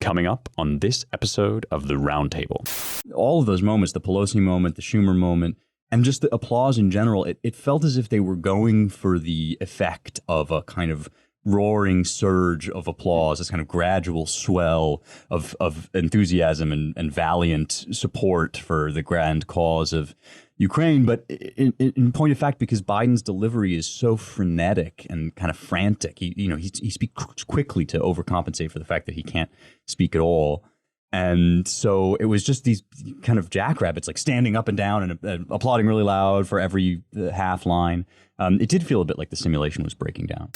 Coming up on this episode of the Roundtable. All of those moments, the Pelosi moment, the Schumer moment, and just the applause in general, it felt as if they were going for the effect of a kind of roaring surge of applause, this kind of gradual swell of enthusiasm and valiant support for the grand cause of Ukraine. But in point of fact, because Biden's delivery is so frenetic and kind of frantic, he speaks quickly to overcompensate for the fact that he can't speak at all. And so it was just these kind of jackrabbits, like standing up and down and applauding really loud for every half line. It did feel a bit like the simulation was breaking down.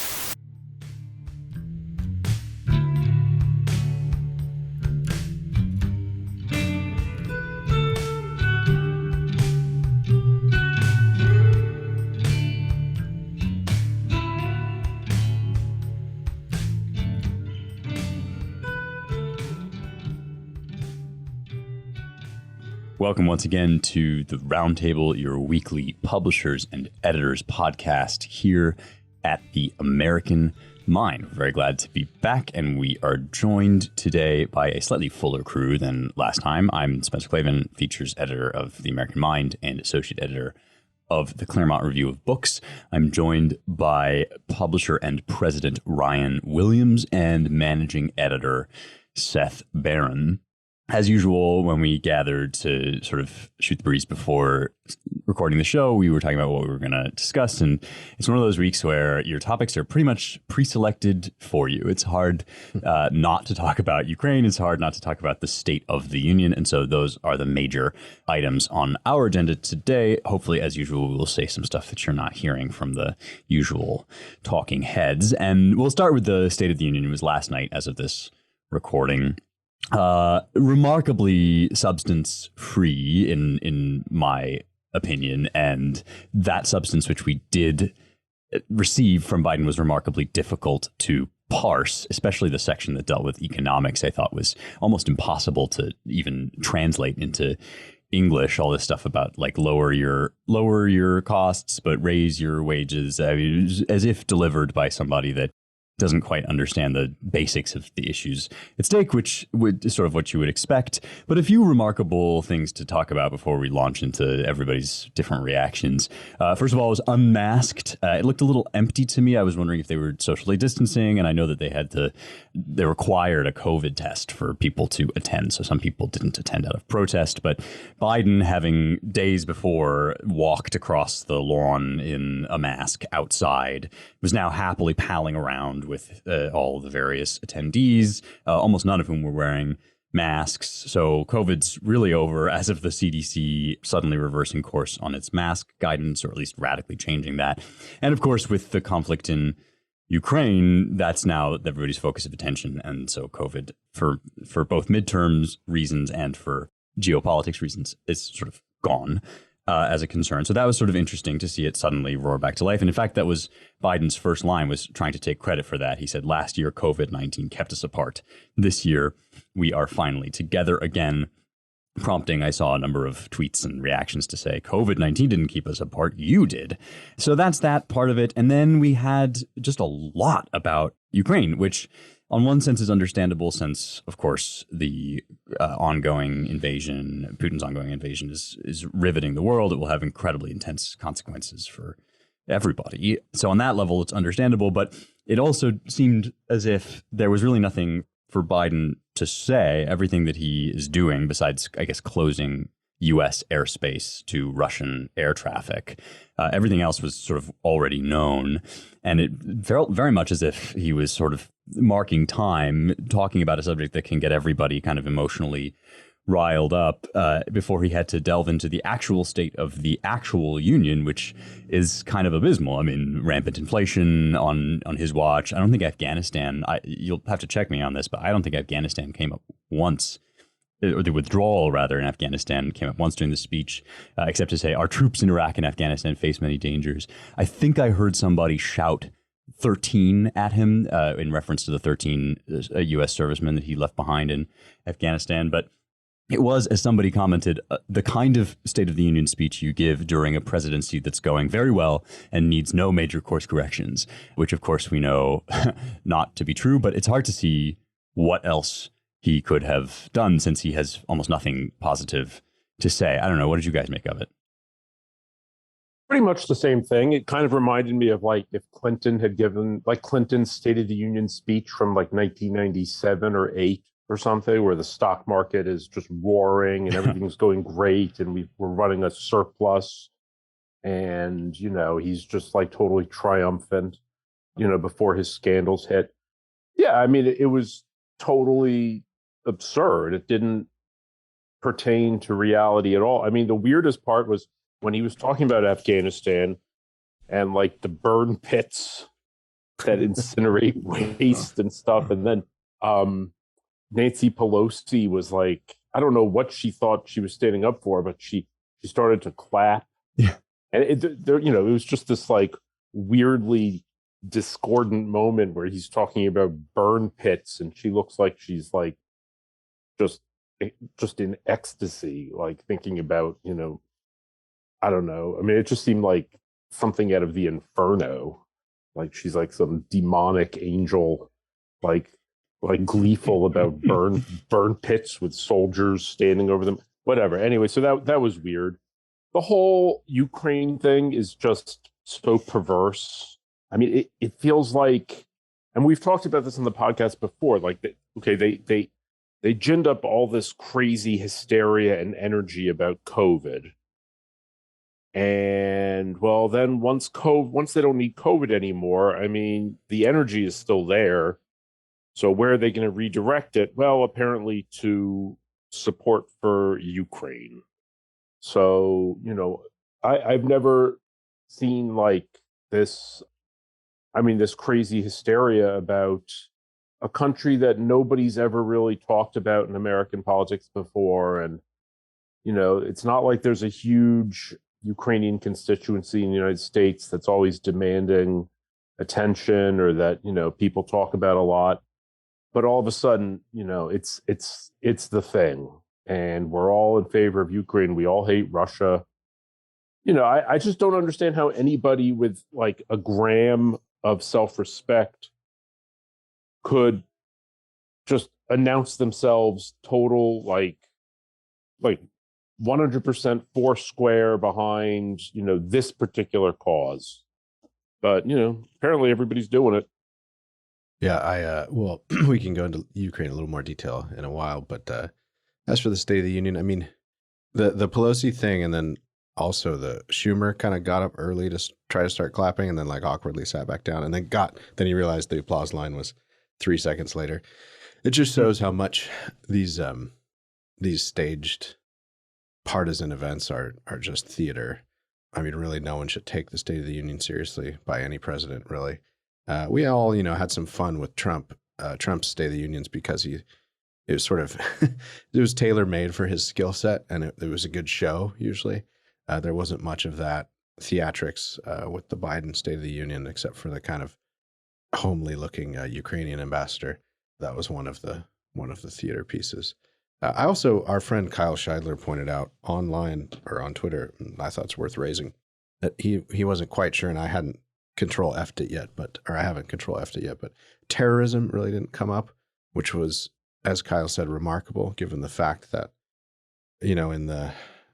Welcome once again to the Roundtable, your weekly publishers and editors podcast here at the American Mind. We're very glad to be back, and we are joined today by a slightly fuller crew than last time. I'm Spencer Clavin, features editor of the American Mind and associate editor of the Claremont Review of Books. I'm joined by publisher and president Ryan Williams and managing editor Seth Barron. As usual, when we gathered to sort of shoot the breeze before recording the show, we were talking about what we were going to discuss. And it's one of those weeks where your topics are pretty much pre-selected for you. It's hard not to talk about Ukraine. It's hard not to talk about the State of the Union. And so those are the major items on our agenda today. Hopefully, as usual, we'll say some stuff that you're not hearing from the usual talking heads. And we'll start with the State of the Union. It was last night as of this recording. Remarkably substance free in my opinion, and that substance which we did receive from Biden was remarkably difficult to parse, especially the section that dealt with economics. I thought was almost impossible to even translate into English. All this stuff about like lower your costs but raise your wages, I mean, it was as if delivered by somebody that doesn't quite understand the basics of the issues at stake, which would sort of what you would expect. But a few remarkable things to talk about before we launch into everybody's different reactions. First of all, it was unmasked. It looked a little empty to me. I was wondering if they were socially distancing, and I know that they required a COVID test for people to attend. So some people didn't attend out of protest, but Biden, having days before walked across the lawn in a mask outside, was now happily palling around with all the various attendees, almost none of whom were wearing masks. So COVID's really over, as of the CDC suddenly reversing course on its mask guidance, or at least radically changing that. And of course, with the conflict in Ukraine, that's now everybody's focus of attention. And so COVID, for both midterms reasons and for geopolitics reasons, is sort of gone as a concern. So that was sort of interesting to see it suddenly roar back to life. And in fact, that was Biden's first line, was trying to take credit for that. He said, last year, COVID-19 kept us apart. This year, we are finally together again, prompting, I saw a number of tweets and reactions to say, COVID-19 didn't keep us apart, you did. So that's that part of it. And then we had just a lot about Ukraine, which on one sense is understandable, since, of course, the ongoing invasion, Putin's ongoing invasion is riveting the world. It will have incredibly intense consequences for everybody. So on that level, it's understandable. But it also seemed as if there was really nothing for Biden to say. Everything that he is doing, besides, I guess, closing U.S. airspace to Russian air traffic, everything else was sort of already known. And it felt very much as if he was sort of marking time, talking about a subject that can get everybody kind of emotionally riled up before he had to delve into the actual state of the actual union, which is kind of abysmal. I mean, rampant inflation on his watch. I don't think Afghanistan, you'll have to check me on this, but I don't think Afghanistan came up once, or the withdrawal rather in Afghanistan came up once during the speech, except to say our troops in Iraq and Afghanistan face many dangers. I think I heard somebody shout 13 at him in reference to the 13 U.S. servicemen that he left behind in Afghanistan. But it was, as somebody commented, the kind of State of the Union speech you give during a presidency that's going very well and needs no major course corrections, which, of course, we know not to be true. But it's hard to see what else he could have done, since he has almost nothing positive to say. I don't know. What did you guys make of it? Pretty much the same thing. It kind of reminded me of like if Clinton had given like Clinton's State of the Union speech from like 1997 or 8 or something, where the stock market is just roaring and everything's going great and we're running a surplus, and he's just like totally triumphant before his scandals hit. Yeah, I mean it was totally absurd. It didn't pertain to reality at all. I mean, the weirdest part was when he was talking about Afghanistan and like the burn pits that incinerate waste and stuff. And then Nancy Pelosi was like, I don't know what she thought she was standing up for, but she started to clap. Yeah. And it was just this like weirdly discordant moment where he's talking about burn pits and she looks like she's like just in ecstasy, like thinking about, I don't know. I mean, it just seemed like something out of the Inferno. Like she's like some demonic angel, like gleeful about burn pits with soldiers standing over them. Whatever. Anyway, so that was weird. The whole Ukraine thing is just so perverse. I mean, it feels like, and we've talked about this in the podcast before. Like, they ginned up all this crazy hysteria and energy about COVID. And well, then once they don't need COVID anymore, I mean, the energy is still there. So where are they going to redirect it? Well, apparently to support for Ukraine. So, I've never seen like this. I mean, this crazy hysteria about a country that nobody's ever really talked about in American politics before. And, it's not like there's a huge Ukrainian constituency in the United States that's always demanding attention or that, people talk about a lot. But all of a sudden, it's the thing. And we're all in favor of Ukraine. We all hate Russia. I just don't understand how anybody with like a gram of self-respect could just announce themselves total like 100% four square behind this particular cause. But apparently everybody's doing it. Yeah, well, we can go into Ukraine in a little more detail in a while, but as for the State of the Union, I mean, the Pelosi thing, and then also the Schumer kind of got up early to try to start clapping, and then like awkwardly sat back down, and then he realized the applause line was 3 seconds later. It just shows how much these staged partisan events are just theater. I mean, really, no one should take the State of the Union seriously by any president, really. We all, had some fun with Trump's State of the Unions because it was sort of, it was tailor-made for his skill set, and it was a good show, usually. There wasn't much of that theatrics with the Biden State of the Union, except for the kind of homely-looking Ukrainian ambassador. That was one of the theater pieces. Our friend Kyle Scheidler pointed out online or on Twitter, and I thought it's worth raising, that he wasn't quite sure, and I hadn't Control F'd it yet, but terrorism really didn't come up, which was, as Kyle said, remarkable given the fact that,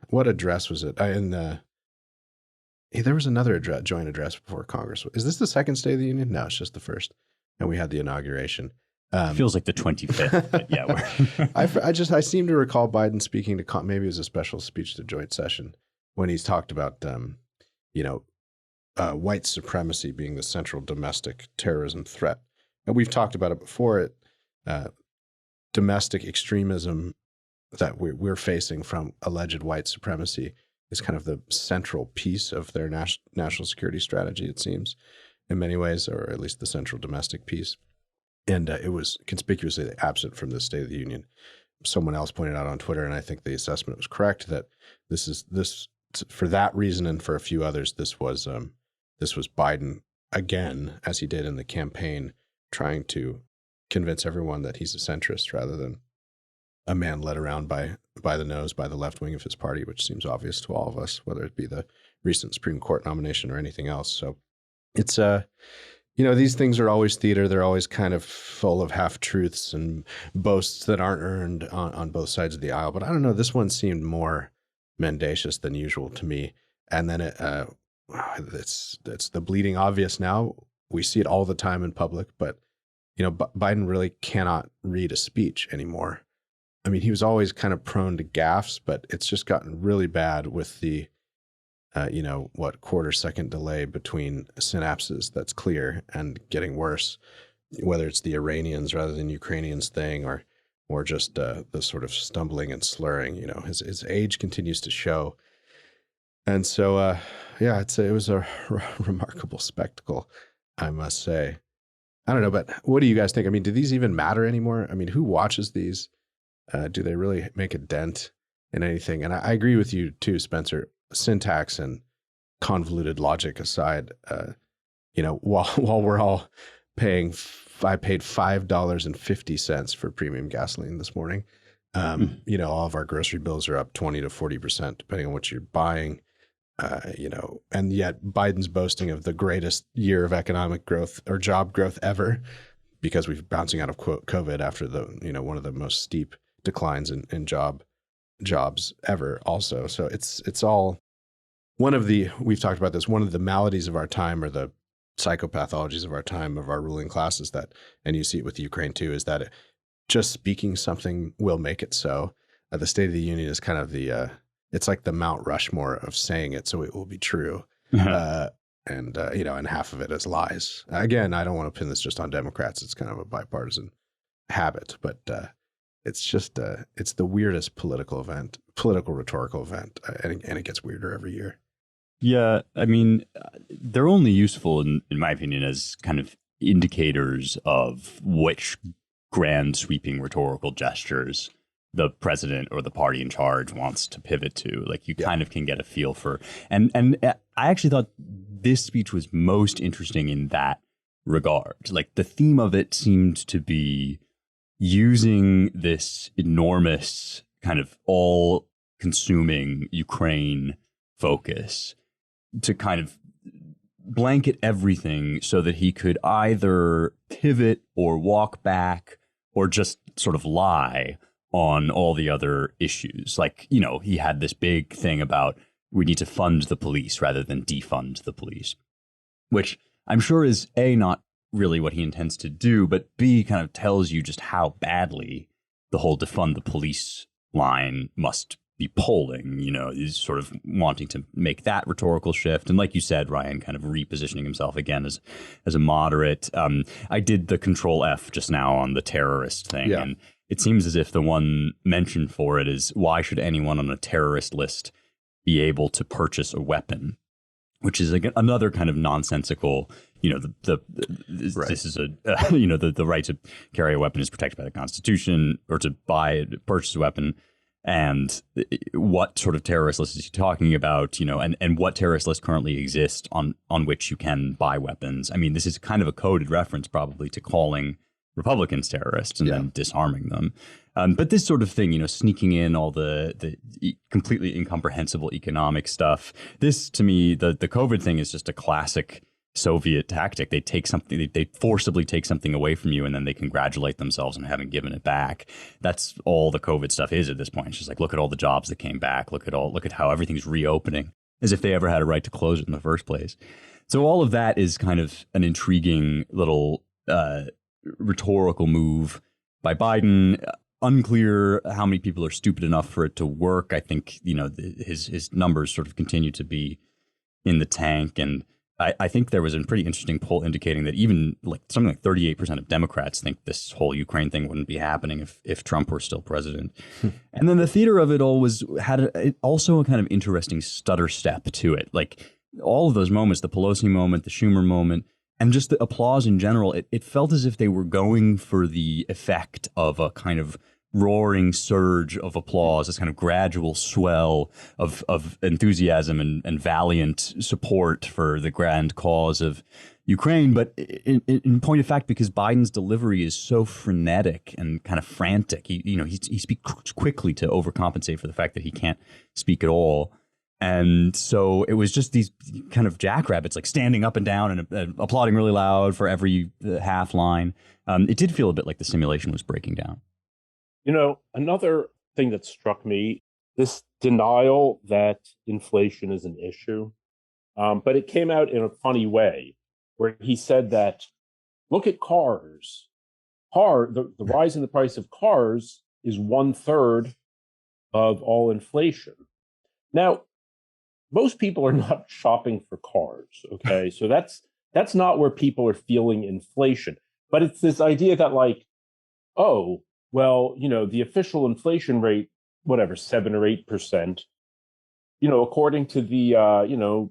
what address was it? There was another joint address before Congress. Is this the second State of the Union? No, it's just the first. And we had the inauguration. Feels like the 25th. But yeah. I seem to recall Biden speaking to, maybe it was a special speech to joint session when he's talked about, white supremacy being the central domestic terrorism threat. And we've talked about it before. Domestic extremism that we're facing from alleged white supremacy is kind of the central piece of their national security strategy, it seems, in many ways, or at least the central domestic piece. And it was conspicuously absent from the State of the Union. Someone else pointed out on Twitter, and I think the assessment was correct, that this for that reason and for a few others, this was Biden again, as he did in the campaign, trying to convince everyone that he's a centrist rather than a man led around by the nose by the left wing of his party, which seems obvious to all of us, whether it be the recent Supreme Court nomination or anything else. So it's these things are always theater. They're always kind of full of half-truths and boasts that aren't earned on both sides of the aisle. But I don't know, this one seemed more mendacious than usual to me. And then it's the bleeding obvious now. We see it all the time in public, but Biden really cannot read a speech anymore. I mean, he was always kind of prone to gaffes, but it's just gotten really bad with the, quarter-second delay between synapses that's clear and getting worse, whether it's the Iranians rather than Ukrainians thing or just the sort of stumbling and slurring. His age continues to show. And so, it was a remarkable spectacle, I must say. I don't know, but what do you guys think? I mean, do these even matter anymore? I mean, who watches these? Do they really make a dent in anything? And I agree with you too, Spencer. Syntax and convoluted logic aside, while we're all paying, I paid $5.50 for premium gasoline this morning. All of our grocery bills are up 20 to 40%, depending on what you're buying. And yet Biden's boasting of the greatest year of economic growth or job growth ever, because we're bouncing out of COVID after one of the most steep declines in jobs ever also. So it's all we've talked about this, one of the maladies of our time, or the psychopathologies of our time, of our ruling classes, and you see it with Ukraine too, is that just speaking something will make it so. The State of the Union is kind of it's like the Mount Rushmore of saying it, so it will be true. And half of it is lies. Again, I don't want to pin this just on Democrats. It's kind of a bipartisan habit, but it's just it's the weirdest political rhetorical event, and it gets weirder every year. Yeah, I mean, they're only useful, in my opinion, as kind of indicators of which grand sweeping rhetorical gestures the president or the party in charge wants to pivot to. Like, you kind of can get a feel for, and I actually thought this speech was most interesting in that regard. Like, the theme of it seemed to be using this enormous kind of all-consuming Ukraine focus to kind of blanket everything so that he could either pivot or walk back or just sort of lie on all the other issues. Like, he had this big thing about we need to fund the police rather than defund the police, which I'm sure is A, not really what he intends to do, but B, kind of tells you just how badly the whole defund the police line must be polling. He's sort of wanting to make that rhetorical shift. And like you said, Ryan, kind of repositioning himself again as a moderate. I did the Control F just now on the terrorist thing. Yeah. And it seems as if the one mention for it is, why should anyone on a terrorist list be able to purchase a weapon? Which is another kind of nonsensical, this is the right to carry a weapon is protected by the Constitution, or to purchase a weapon. And what sort of terrorist list is he talking about, and what terrorist list currently exists on which you can buy weapons? I mean, this is kind of a coded reference probably to calling Republicans terrorists and then disarming them. But this sort of thing, sneaking in all the completely incomprehensible economic stuff. This, to me, the COVID thing is just a classic Soviet tactic. They take something, they forcibly take something away from you, and then they congratulate themselves on having given it back. That's all the COVID stuff is at this point. It's just like, look at all the jobs that came back. Look at how everything's reopening, as if they ever had a right to close it in the first place. So all of that is kind of an intriguing little rhetorical move by Biden. Unclear how many people are stupid enough for it to work. I think, his numbers sort of continue to be in the tank. And I think there was a pretty interesting poll indicating that even something like 38% of Democrats think this whole Ukraine thing wouldn't be happening if Trump were still president. And then the theater of it all had also a kind of interesting stutter step to it. Like, all of those moments, the Pelosi moment, the Schumer moment, and just the applause in general, it felt as if they were going for the effect of a kind of roaring surge of applause, this kind of gradual swell of enthusiasm and valiant support for the grand cause of Ukraine. But in point of fact, because Biden's delivery is so frenetic and kind of frantic, he speaks quickly to overcompensate for the fact that he can't speak at all. And so it was just these kind of jackrabbits, like standing up and down and applauding really loud for every half line. It did feel a bit like the simulation was breaking down. Another thing that struck me, this denial that inflation is an issue, but it came out in a funny way, where he said that, look at cars. The rise in the price of cars is 1/3 of all inflation. Now, most people are not shopping for cars, okay? So that's not where people are feeling inflation. But it's this idea that, like, oh, well, the official inflation rate, whatever, 7 or 8%, according to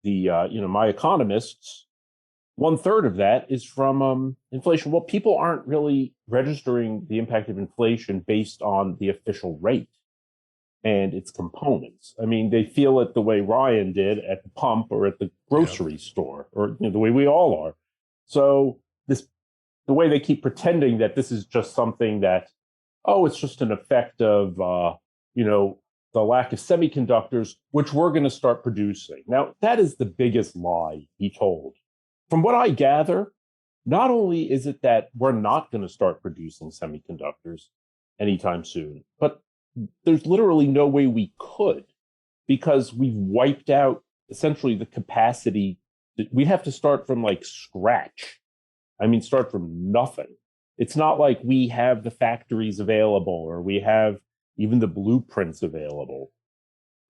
my economists, 1/3 of that is from inflation. Well, people aren't really registering the impact of inflation based on the official rate and its components. I mean, they feel it the way Ryan did at the pump or at the grocery store, or the way we all are. So the way they keep pretending that this is just something that, it's just an effect of, the lack of semiconductors, which we're going to start producing. Now, that is the biggest lie he told. From what I gather, not only is it that we're not going to start producing semiconductors anytime soon, but there's literally no way we could, because we've wiped out essentially the capacity. We have to start from like scratch. I mean, start from nothing. It's not like we have the factories available or we have even the blueprints available.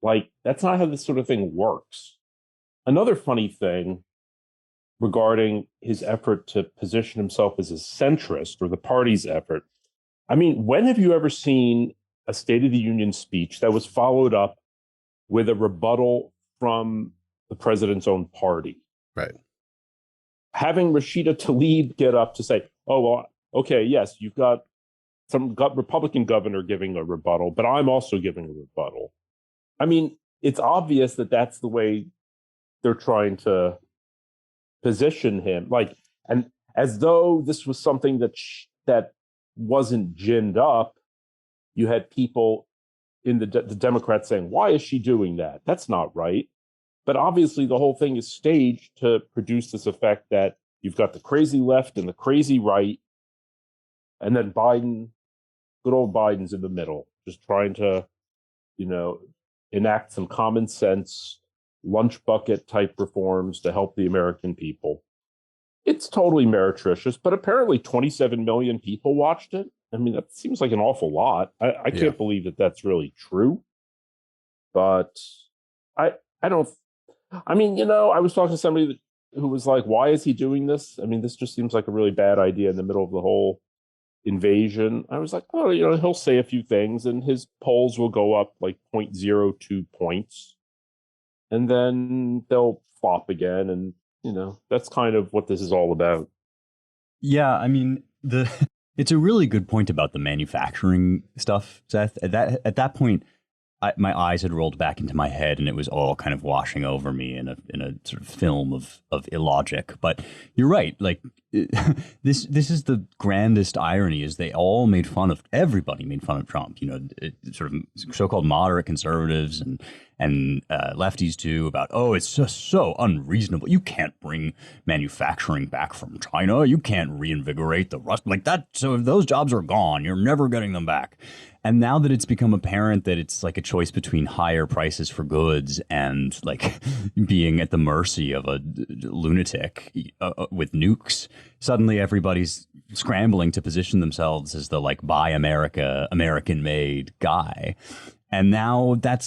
Like, that's not how this sort of thing works. Another funny thing regarding his effort to position himself as a centrist, or the party's effort. I mean, when have you ever seen a State of the Union speech that was followed up with a rebuttal from the president's own party? Right. Having Rashida Tlaib get up to say, oh, well, okay, yes, you've got some Republican governor giving a rebuttal, but I'm also giving a rebuttal. I mean, it's obvious that that's the way they're trying to position him, like, and as though this was something that wasn't ginned up. You had people in the Democrats saying, why is she doing that? That's not right. But obviously the whole thing is staged to produce this effect that you've got the crazy left and the crazy right, and then Biden, good old Biden's in the middle, just trying to, enact some common sense lunch bucket type reforms to help the American people. It's totally meretricious, but apparently 27 million people watched it. I mean, that seems like an awful lot. I can't believe that that's really true. But I don't. I mean, I was talking to somebody who was like, why is he doing this? I mean, this just seems like a really bad idea in the middle of the whole invasion. I was like, oh, he'll say a few things and his polls will go up like 0.02 points. And then they'll flop again. And, that's kind of what this is all about. Yeah, I mean, it's a really good point about the manufacturing stuff, Seth. At that point, my eyes had rolled back into my head, and it was all kind of washing over me in a sort of film of illogic. But you're right. Like, this is the grandest irony: is everybody made fun of Trump. Sort of so-called moderate conservatives and lefties too, about, it's just so unreasonable. You can't bring manufacturing back from China. You can't reinvigorate the rust like that. So if those jobs are gone, you're never getting them back. And now that it's become apparent that it's like a choice between higher prices for goods and like being at the mercy of a lunatic with nukes, suddenly everybody's scrambling to position themselves as the like buy America, American-made guy. And now that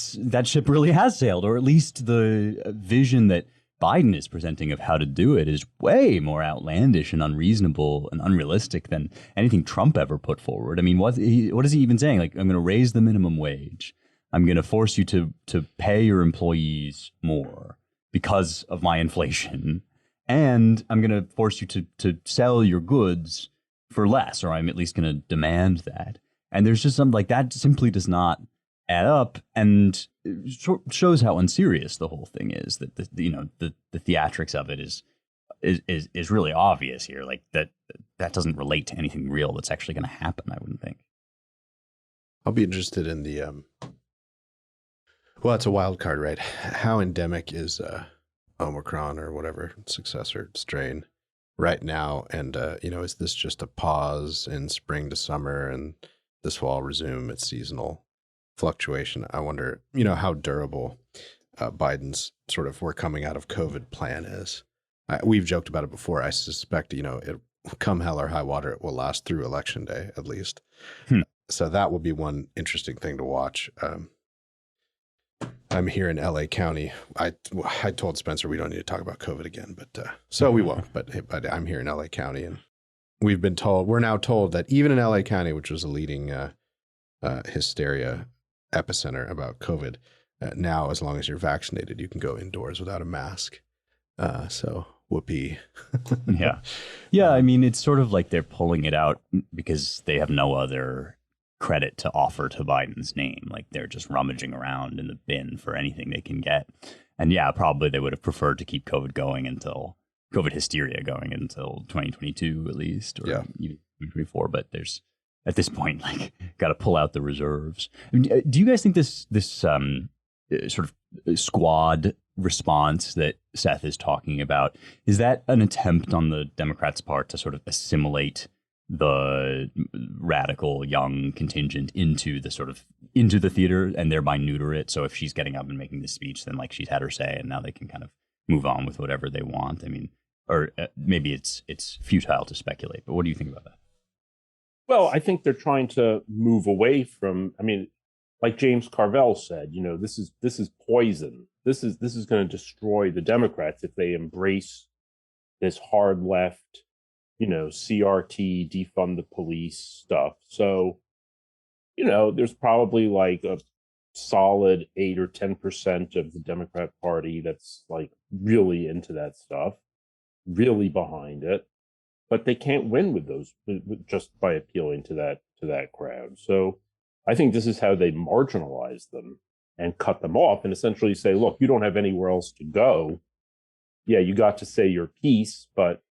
ship really has sailed, or at least the vision that Biden is presenting of how to do it is way more outlandish and unreasonable and unrealistic than anything Trump ever put forward. I mean, what is he even saying? Like, I'm going to raise the minimum wage. I'm going to force you to pay your employees more because of my inflation. And I'm going to force you to sell your goods for less, or I'm at least going to demand that. And there's just something like that simply does not add up, and shows how unserious the whole thing is. That the theatrics of it is really obvious here. Like that doesn't relate to anything real that's actually going to happen. I wouldn't think. I'll be interested in the Well, it's a wild card, right? How endemic is Omicron or whatever successor strain right now? And, is this just a pause in spring to summer and this fall resume its seasonal fluctuation? I wonder, how durable Biden's sort of we're coming out of COVID plan is. We've joked about it before. I suspect, it come hell or high water, it will last through election day at least. So that will be one interesting thing to watch. I'm here in LA County. I told Spencer we don't need to talk about COVID again, but so we won't. But I'm here in LA County, and we're now told that even in LA County, which was a leading hysteria epicenter about COVID, now as long as you're vaccinated, you can go indoors without a mask. So whoopee. Yeah. I mean, it's sort of like they're pulling it out because they have no other credit to offer to Biden's name. Like they're just rummaging around in the bin for anything they can get. And yeah, probably they would have preferred to keep COVID hysteria going until 2022 at least, or even 2024. But there's at this point, like, got to pull out the reserves. I mean, do you guys think this sort of squad response that Seth is talking about, is that an attempt on the Democrats' part to sort of assimilate the radical young contingent into the theater and thereby neuter it? So if she's getting up and making this speech, then like she's had her say and now they can kind of move on with whatever they want. I mean, or maybe it's futile to speculate, but what do you think about that? Well, I think they're trying to move away from, like James Carville said, this is poison. This is going to destroy the Democrats if they embrace this hard left, CRT, defund the police stuff. So, there's probably like a solid 8 or 10% of the Democrat Party that's like really into that stuff, really behind it. But they can't win with those just by appealing to that crowd. So I think this is how they marginalize them and cut them off and essentially say, look, you don't have anywhere else to go. Yeah, you got to say your piece, but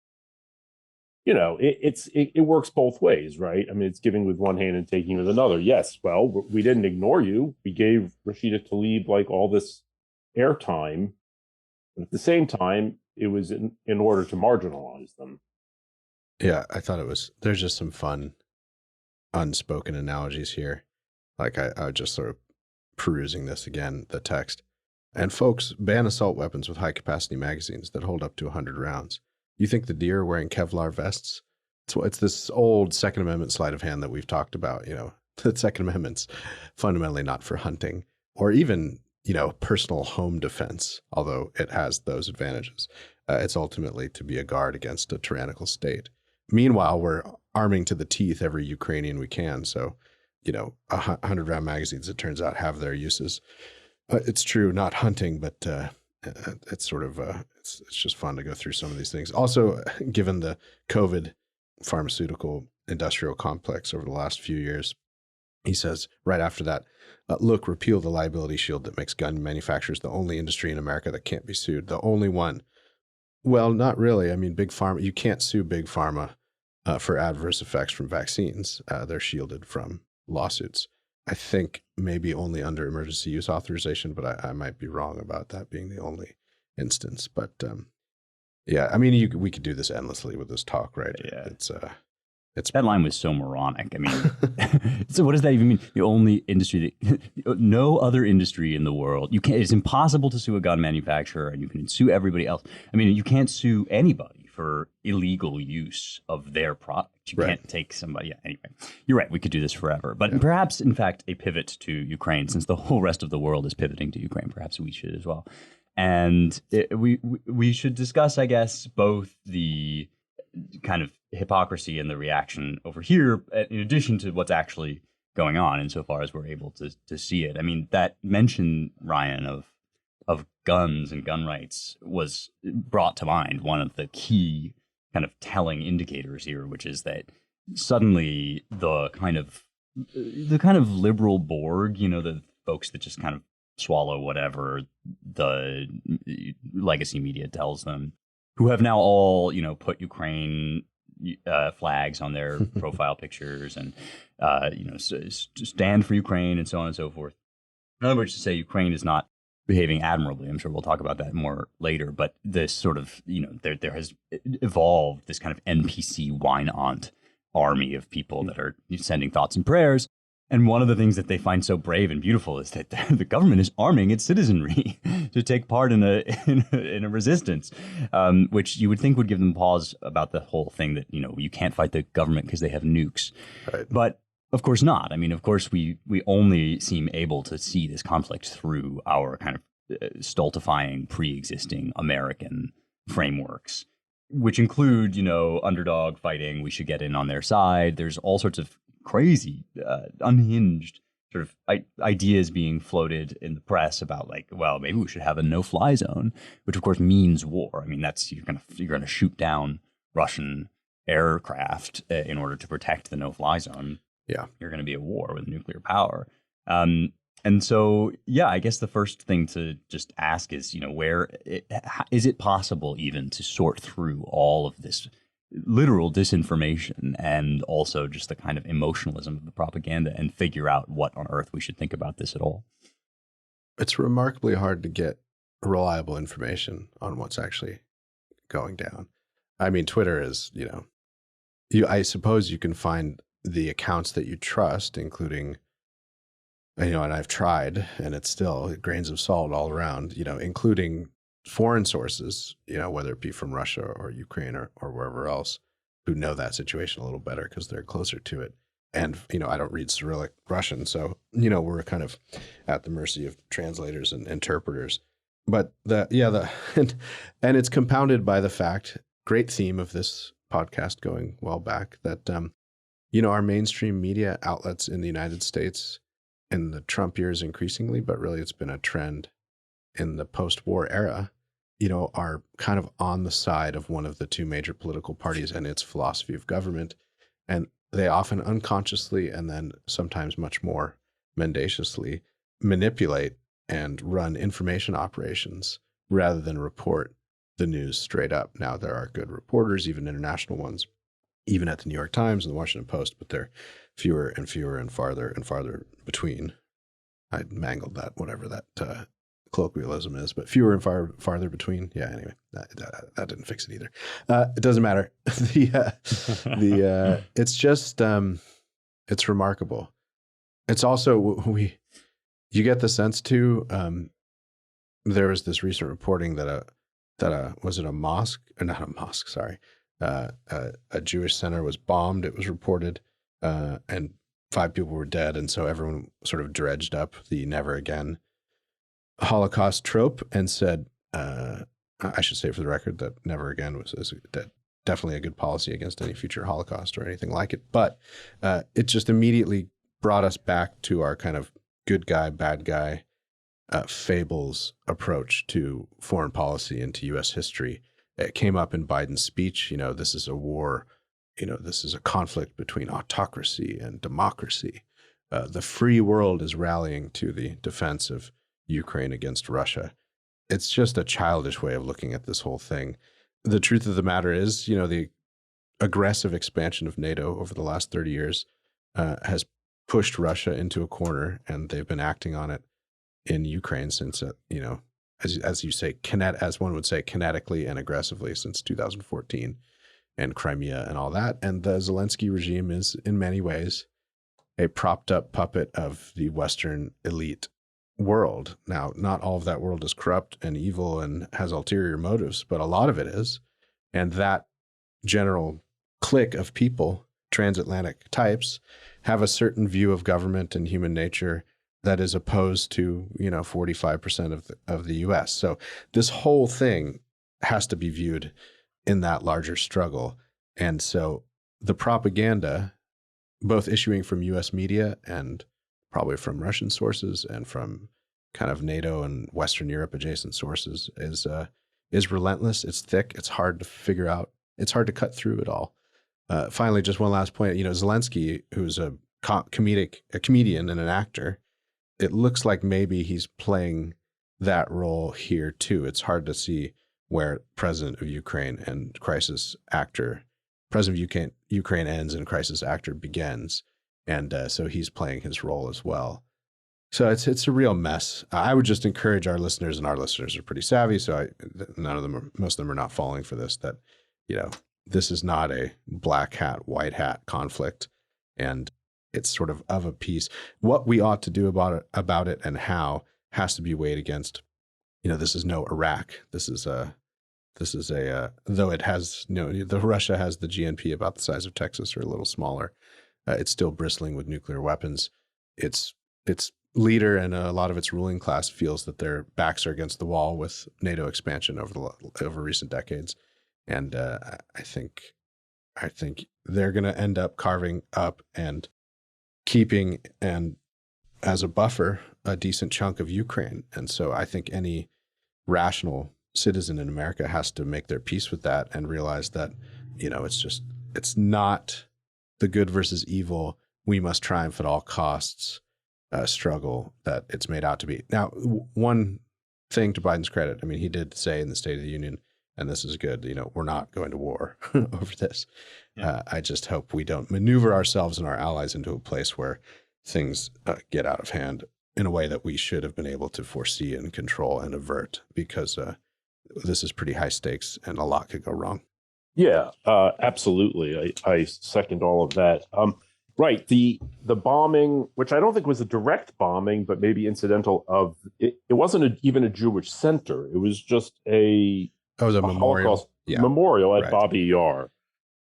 it works both ways, right? I mean, it's giving with one hand and taking with another. Yes, well, we didn't ignore you. We gave Rashida Tlaib like all this airtime, but at the same time, it was in order to marginalize them. Yeah, I thought there's just some fun unspoken analogies here. Like I just sort of perusing this again, the text. And folks, ban assault weapons with high capacity magazines that hold up to 100 rounds. You think the deer are wearing Kevlar vests? It's this old Second Amendment sleight of hand that we've talked about. The Second Amendment's fundamentally not for hunting or even, personal home defense, although it has those advantages. It's ultimately to be a guard against a tyrannical state. Meanwhile, we're arming to the teeth every Ukrainian we can. So, 100-round magazines, it turns out, have their uses. It's true, not hunting, but it's sort of it's just fun to go through some of these things. Also, given the COVID pharmaceutical industrial complex over the last few years, he says right after that, look, repeal the liability shield that makes gun manufacturers the only industry in America that can't be sued, the only one. Well, not really. I mean, Big Pharma, you can't sue Big Pharma for adverse effects from vaccines. They're shielded from lawsuits. I think maybe only under emergency use authorization, but I might be wrong about that being the only instance. But yeah, I mean, we could do this endlessly with this talk, right? Yeah. It's that line was so moronic. I mean, so what does that even mean? The only industry no other industry in the world, it's impossible to sue a gun manufacturer, and you can sue everybody else. I mean, you can't sue anybody for illegal use of their product. You can't take somebody. Yeah, anyway, you're right. We could do this forever. But perhaps, in fact, a pivot to Ukraine, since the whole rest of the world is pivoting to Ukraine, perhaps we should as well. And we should discuss, I guess, both the kind of hypocrisy and the reaction over here, in addition to what's actually going on, insofar as we're able to see it. I mean, that mention, Ryan, of guns and gun rights was brought to mind one of the key kind of telling indicators here, which is that suddenly the kind of liberal Borg, the folks that just kind of swallow whatever the legacy media tells them, who have now all, put Ukraine flags on their profile pictures and, stand for Ukraine and so on and so forth. In other words, to say Ukraine is not behaving admirably. I'm sure we'll talk about that more later. But this sort of, there has evolved this kind of NPC wine aunt army of people that are sending thoughts and prayers. And one of the things that they find so brave and beautiful is that the government is arming its citizenry to take part in a resistance, which you would think would give them pause about the whole thing that, you can't fight the government because they have nukes. Right. But of course not. I mean, of course, we only seem able to see this conflict through our kind of stultifying, pre-existing American frameworks, which include, underdog fighting. We should get in on their side. There's all sorts of crazy, unhinged sort of ideas being floated in the press about well, maybe we should have a no-fly zone, which of course means war. I mean, that's you're gonna shoot down Russian aircraft in order to protect the no-fly zone. Yeah, you're going to be at war with nuclear power. And so, yeah, I guess the first thing to just ask is, is it possible even to sort through all of this literal disinformation and also just the kind of emotionalism of the propaganda and figure out what on earth we should think about this at all? It's remarkably hard to get reliable information on what's actually going down. I mean, Twitter is, I suppose you can find the accounts that you trust, including, and I've tried, and it's still grains of salt all around, including foreign sources, whether it be from Russia or Ukraine or wherever else, who know that situation a little better because they're closer to it. And, I don't read Cyrillic Russian, so, we're kind of at the mercy of translators and interpreters. But and it's compounded by the fact, great theme of this podcast going well back, that, our mainstream media outlets in the United States in the Trump years increasingly, but really it's been a trend in the post-war era, are kind of on the side of one of the two major political parties and its philosophy of government. And they often unconsciously and then sometimes much more mendaciously manipulate and run information operations rather than report the news straight up. Now, there are good reporters, even international ones, even at the New York Times and the Washington Post, but they're fewer and fewer and farther between. I mangled that, whatever that colloquialism is, but fewer and farther between. Yeah, anyway, that didn't fix it either. It doesn't matter. It's just, it's remarkable. It's also, you get the sense too, there was this recent reporting that was it a mosque, or not a mosque, sorry, a Jewish center was bombed, it was reported, and 5 people were dead. And so everyone sort of dredged up the never again Holocaust trope and said, I should say for the record that never again was definitely a good policy against any future Holocaust or anything like it. But it just immediately brought us back to our kind of good guy, bad guy fables approach to foreign policy and to U.S. history. It came up in Biden's speech. This is a war. This is a conflict between autocracy and democracy. The free world is rallying to the defense of Ukraine against Russia. It's just a childish way of looking at this whole thing. The truth of the matter is, the aggressive expansion of NATO over the last 30 years has pushed Russia into a corner, and they've been acting on it in Ukraine since, as you say, as one would say, kinetically and aggressively since 2014 and Crimea and all that. And the Zelensky regime is in many ways a propped up puppet of the Western elite world. Now, not all of that world is corrupt and evil and has ulterior motives, but a lot of it is. And that general clique of people, transatlantic types, have a certain view of government and human nature that is opposed to, 45% of the US. So this whole thing has to be viewed in that larger struggle. And so the propaganda, both issuing from US media and probably from Russian sources and from kind of NATO and Western Europe adjacent sources, is relentless. It's thick. It's hard to figure out. It's hard to cut through it all. Finally, just one last point. Zelensky, who's a comedian and an actor, it looks like maybe he's playing that role here too. It's hard to see where president of Ukraine and president of Ukraine ends and crisis actor begins. And so he's playing his role as well. So it's a real mess. I would just encourage our listeners, and our listeners are pretty savvy, so most of them are not falling for this, that, this is not a black hat, white hat conflict, and it's sort of a piece. What we ought to do about it and how has to be weighed against, this is no Iraq. This is a though it has, the Russia has the GNP about the size of Texas or a little smaller. It's still bristling with nuclear weapons. Its leader and a lot of its ruling class feels that their backs are against the wall with NATO expansion over recent decades, and I think they're going to end up carving up and keeping, and as a buffer, a decent chunk of Ukraine. And so I think any rational citizen in America has to make their peace with that and realize that, it's not the good versus evil, we must triumph at all costs struggle that it's made out to be. Now, one thing to Biden's credit, he did say in the State of the Union, and this is good, we're not going to war over this. Yeah. I just hope we don't maneuver ourselves and our allies into a place where things get out of hand in a way that we should have been able to foresee and control and avert, because this is pretty high stakes and a lot could go wrong. Yeah, absolutely. I second all of that. Right. The bombing, which I don't think was a direct bombing, but maybe incidental of it. It wasn't even a Jewish center. It was just a memorial. Holocaust memorial at Babi Yar,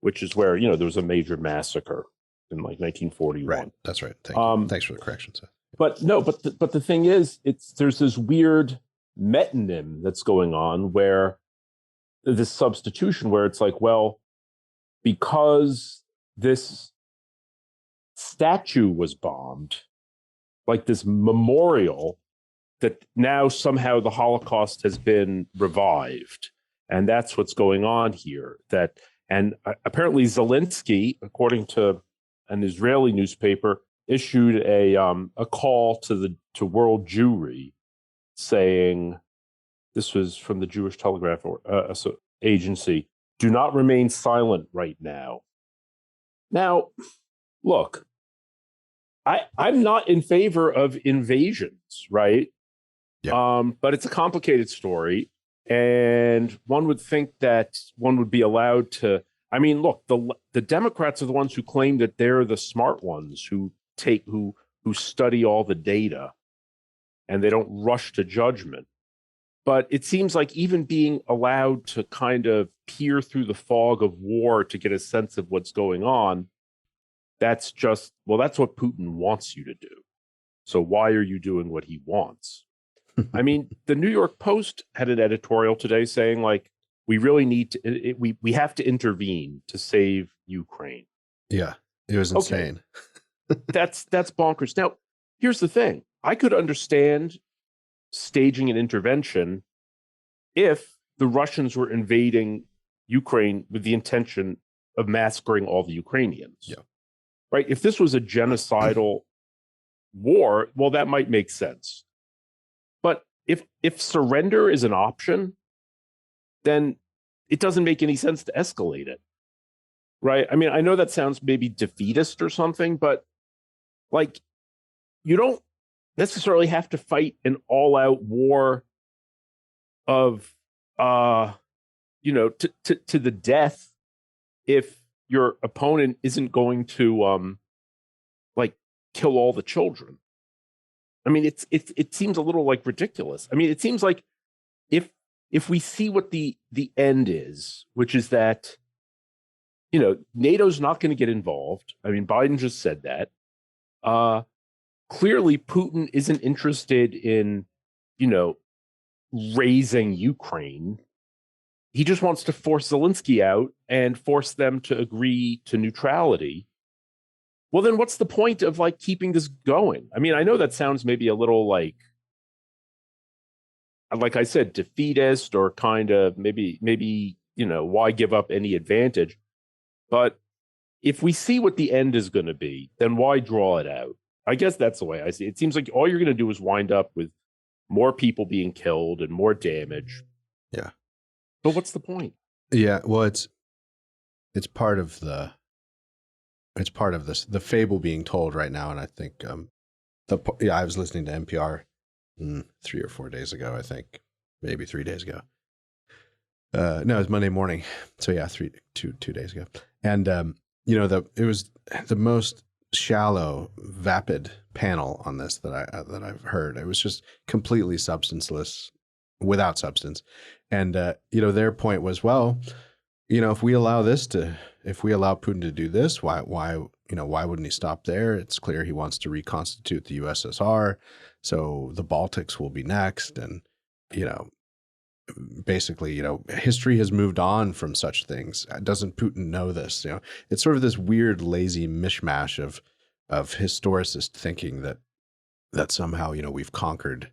which is where, there was a major massacre in like 1941. Right. That's right. Thank you. Thanks for the correction, Seth. But no, but the thing is, there's this weird metonym that's going on where this substitution where it's like, well, because this statue was bombed, like this memorial, that now somehow the Holocaust has been revived. And that's what's going on here. And apparently Zelensky, according to an Israeli newspaper, issued a call to world Jewry, saying, this was from the Jewish Telegraph Agency, do not remain silent right now. Now, look, I'm not in favor of invasions, right? Yeah. But it's a complicated story, and one would think that one would be allowed to. Look, the Democrats are the ones who claim that they're the smart ones who study all the data, and they don't rush to judgment. But it seems like even being allowed to kind of peer through the fog of war to get a sense of what's going on, that's what Putin wants you to do. So why are you doing what he wants? The New York Post had an editorial today saying, like, we really need to, we have to intervene to save Ukraine. Yeah, it was insane. Okay. That's bonkers. Now, here's the thing. I could understand staging an intervention if the Russians were invading Ukraine with the intention of massacring all the Ukrainians. Yeah. Right? If this was a genocidal war, well, that might make sense. But if surrender is an option, then it doesn't make any sense to escalate it. Right? I know that sounds maybe defeatist or something, but like, you don't necessarily have to fight an all-out war of to the death if your opponent isn't going to kill all the children. It seems a little like ridiculous. It seems like if we see what the end is, which is that NATO's not going to get involved. Biden just said that. Clearly, Putin isn't interested in, raising Ukraine. He just wants to force Zelensky out and force them to agree to neutrality. Well, then what's the point of keeping this going? I know that sounds maybe a little like I said, defeatist, or kind of maybe, why give up any advantage? But if we see what the end is going to be, then why draw it out? I guess that's the way I see it. It seems like all you're going to do is wind up with more people being killed and more damage. Yeah. But what's the point? Yeah. Well, it's part of the fable being told right now. And I think I was listening to NPR 3 or 4 days ago, I think, maybe 3 days ago. No, it was Monday morning. So yeah, 2 days ago. And, it was the most shallow, vapid panel on this that I've heard. It was just completely substanceless, without substance. And, their point was, well, if we allow Putin to do this, why wouldn't he stop there? It's clear he wants to reconstitute the USSR. So the Baltics will be next. And, basically, history has moved on from such things. Doesn't Putin know this? It's sort of this weird, lazy mishmash of historicist thinking that somehow, we've conquered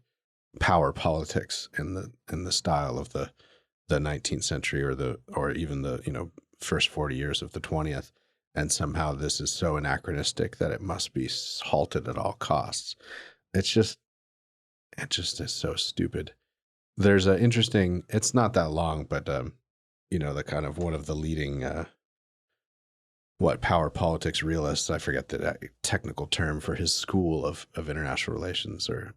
power politics in the style of the 19th century or even the first 40 years of the 20th, and somehow this is so anachronistic that it must be halted at all costs. It just is so stupid. There's an interesting, it's not that long, but the kind of one of the leading power politics realists, I forget the technical term for his school of international relations or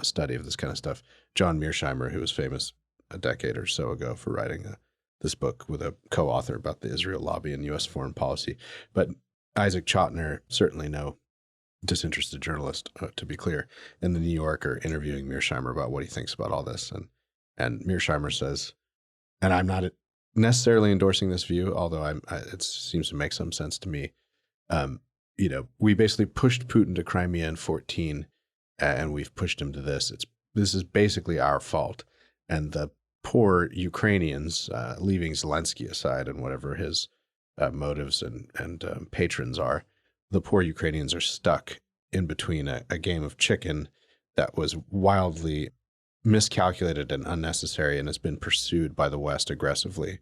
study of this kind of stuff, John Mearsheimer, who was famous a decade or so ago for writing this book with a co-author about the Israel lobby and U.S. foreign policy. But Isaac Chotiner, certainly no disinterested journalist, to be clear, in the New Yorker, interviewing Mearsheimer about what he thinks about all this. And Mearsheimer says, and I'm not necessarily endorsing this view, although it seems to make some sense to me. We basically pushed Putin to Crimea in 2014, and we've pushed him to this. This is basically our fault. And the poor Ukrainians, leaving Zelensky aside and whatever his motives and patrons are, the poor Ukrainians are stuck in between a game of chicken that was wildly miscalculated and unnecessary and has been pursued by the West aggressively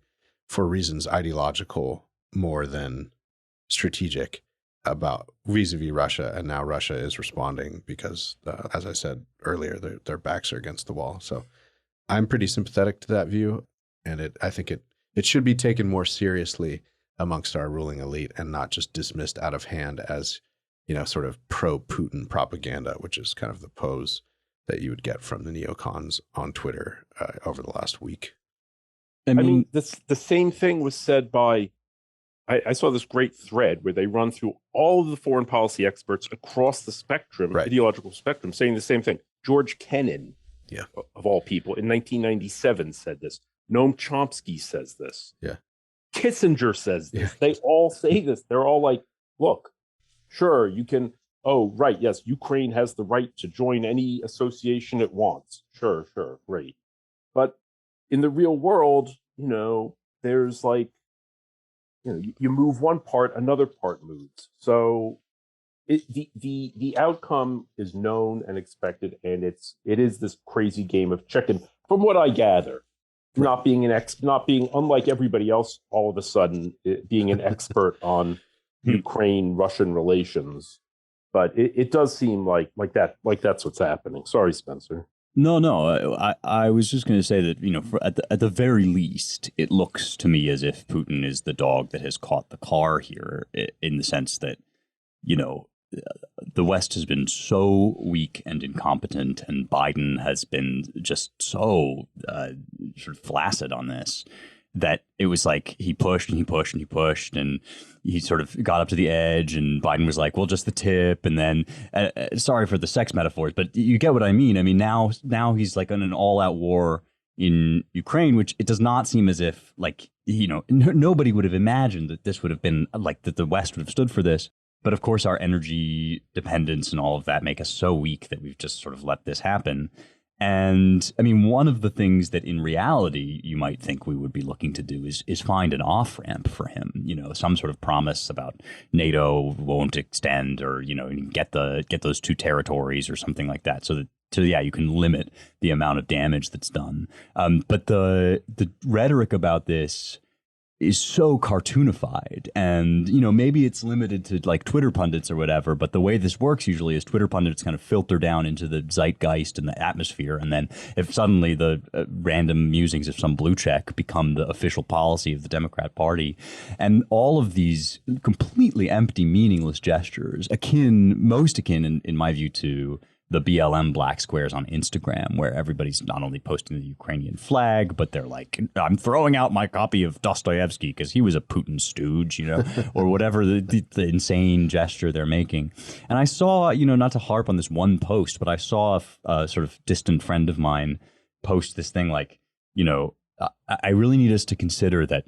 for reasons ideological more than strategic about vis-a-vis Russia. And now Russia is responding because, as I said earlier, their backs are against the wall. So I'm pretty sympathetic to that view. And I think it should be taken more seriously amongst our ruling elite and not just dismissed out of hand as, sort of pro-Putin propaganda, which is kind of the pose that you would get from the neocons on Twitter over the last week. I mean, the same thing was said by, I saw this great thread where they run through all of the foreign policy experts across the spectrum, right, ideological spectrum, saying the same thing. George Kennan, of all people, in 1997 said this. Noam Chomsky says this. Yeah. Kissinger says this. Yeah. They all say this. They're all like, look, sure, you can, yes, Ukraine has the right to join any association it wants. Sure, great. But in the real world, there's like, you move one part, another part moves. So the outcome is known and expected, and it is this crazy game of chicken, from what I gather. Not being unlike everybody else, all of a sudden being an expert on Ukraine-Russian relations, but it does seem like that's what's happening. Sorry, Spencer. No. I was just going to say that at the very least, it looks to me as if Putin is the dog that has caught the car here, in the sense that the West has been so weak and incompetent, and Biden has been just so sort of flaccid on this, that it was like he pushed and he pushed and he pushed, and he sort of got up to the edge, and Biden was like, well, just the tip. And then, sorry for the sex metaphors, but you get what I mean. I mean, now he's like on an all-out war in Ukraine, which it does not seem as if, like, nobody would have imagined that this would have been, like, that the West would have stood for this. But of course, our energy dependence and all of that make us so weak that we've just sort of let this happen. And I mean, one of the things that in reality you might think we would be looking to do is find an off-ramp for him, some sort of promise about NATO won't extend, or, get those two territories or something like that, so you can limit the amount of damage that's done. But the rhetoric about this is so cartoonified. And, you know, maybe it's limited to like Twitter pundits or whatever, but the way this works usually is Twitter pundits kind of filter down into the zeitgeist and the atmosphere. And then if suddenly the random musings of some blue check become the official policy of the Democrat Party, and all of these completely empty, meaningless gestures, most akin in my view to the BLM black squares on Instagram, where everybody's not only posting the Ukrainian flag, but they're like, I'm throwing out my copy of Dostoevsky because he was a Putin stooge, you know, or whatever the insane gesture they're making. And I saw, you know, not to harp on this one post, but I saw a sort of distant friend of mine post this thing like, you know, I really need us to consider that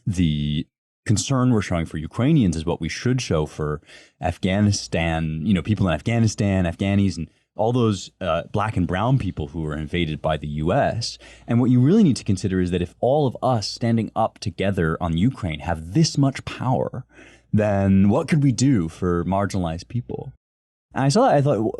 the concern we're showing for Ukrainians is what we should show for Afghanistan, you know, people in Afghanistan, Afghanis, and all those black and brown people who were invaded by the U.S. And what you really need to consider is that if all of us standing up together on Ukraine have this much power, then what could we do for marginalized people? And I saw that, I thought,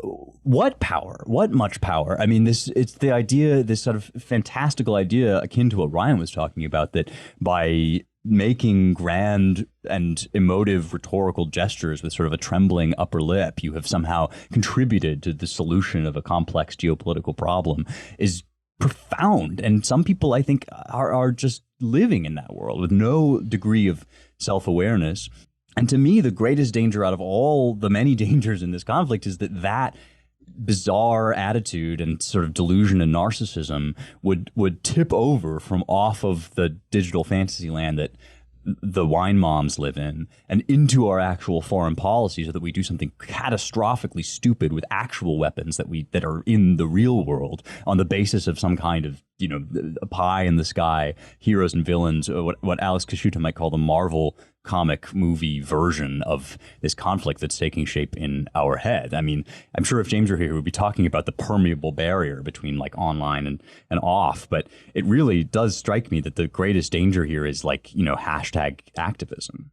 what power? What much power? I mean, it's the idea, this sort of fantastical idea akin to what Ryan was talking about, that by making grand and emotive rhetorical gestures with sort of a trembling upper lip, you have somehow contributed to the solution of a complex geopolitical problem, is profound. And some people, I think, are just living in that world with no degree of self-awareness. And to me, the greatest danger out of all the many dangers in this conflict is that bizarre attitude and sort of delusion and narcissism would tip over from off of the digital fantasy land that the wine moms live in and into our actual foreign policy, so that we do something catastrophically stupid with actual weapons that are in the real world on the basis of some kind of, you know, a pie in the sky, heroes and villains, or what Alex Kashuta might call the Marvel comic movie version of this conflict that's taking shape in our head. I mean, I'm sure if James were here, he would be talking about the permeable barrier between like online and off. But it really does strike me that the greatest danger here is like, you know, hashtag activism.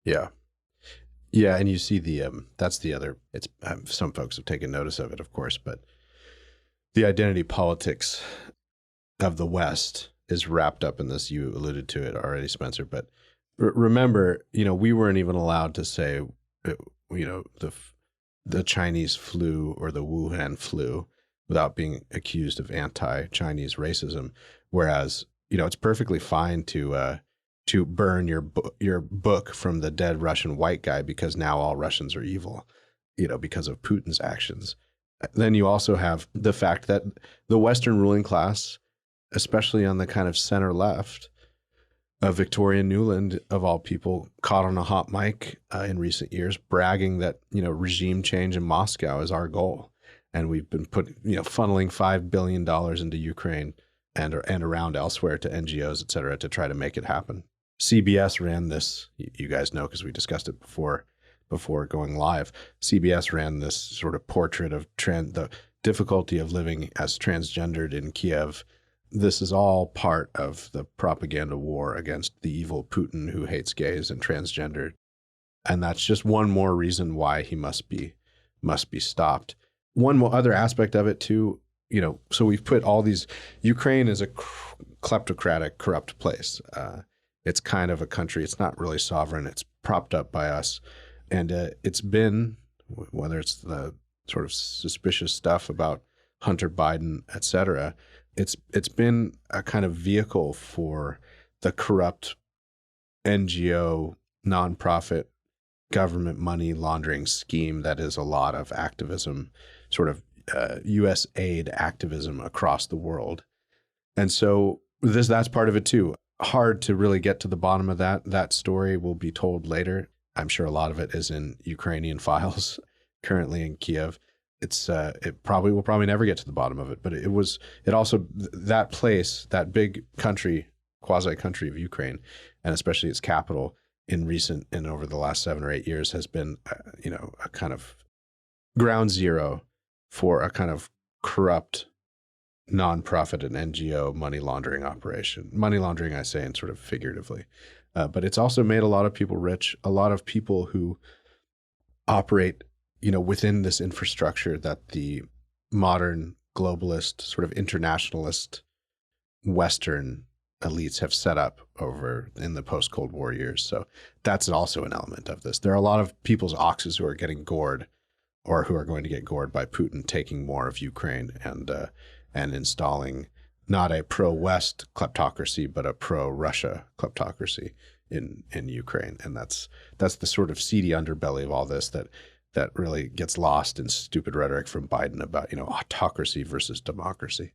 Yeah. Yeah. And you see that's the other, it's some folks have taken notice of it, of course, but the identity politics of the West is wrapped up in this. You alluded to it already, Spencer, but remember, you know, we weren't even allowed to say, you know, the Chinese flu or the Wuhan flu without being accused of anti-Chinese racism. Whereas, you know, it's perfectly fine to burn your book from the dead Russian white guy because now all Russians are evil, you know, because of Putin's actions. Then you also have the fact that the Western ruling class, especially on the kind of center left, Victoria Nuland, of all people, caught on a hot mic in recent years, bragging that, you know, regime change in Moscow is our goal. And we've been funneling $5 billion into Ukraine and around elsewhere to NGOs, et cetera, to try to make it happen. CBS ran this, you guys know, because we discussed it before going live. CBS ran this sort of portrait of the difficulty of living as transgendered in Kiev. This is all part of the propaganda war against the evil Putin, who hates gays and transgendered. And that's just one more reason why he must be stopped. One more other aspect of it too, you know, so we've put all these, Ukraine is a kleptocratic, corrupt place. It's kind of a country. It's not really sovereign. It's propped up by us. And it's been, whether it's the sort of suspicious stuff about Hunter Biden, et cetera, it's been a kind of vehicle for the corrupt NGO, nonprofit, government money laundering scheme that is a lot of activism, sort of U.S. aid activism across the world. And so that's part of it too. Hard to really get to the bottom of that. That story will be told later. I'm sure a lot of it is in Ukrainian files currently in Kiev. It will probably never get to the bottom of it, but it also, that place, that big country, quasi country of Ukraine, and especially its capital and over the last 7 or 8 years has been, you know, a kind of ground zero for a kind of corrupt nonprofit and NGO money laundering operation. Money laundering, I say, and sort of figuratively, but it's also made a lot of people rich. A lot of people who operate, you know, within this infrastructure that the modern globalist, sort of internationalist, Western elites have set up over in the post-Cold War years. So that's also an element of this. There are a lot of people's oxes who are getting gored, or who are going to get gored by Putin taking more of Ukraine and installing not a pro-West kleptocracy, but a pro-Russia kleptocracy in Ukraine. And that's the sort of seedy underbelly of all this that really gets lost in stupid rhetoric from Biden about, autocracy versus democracy.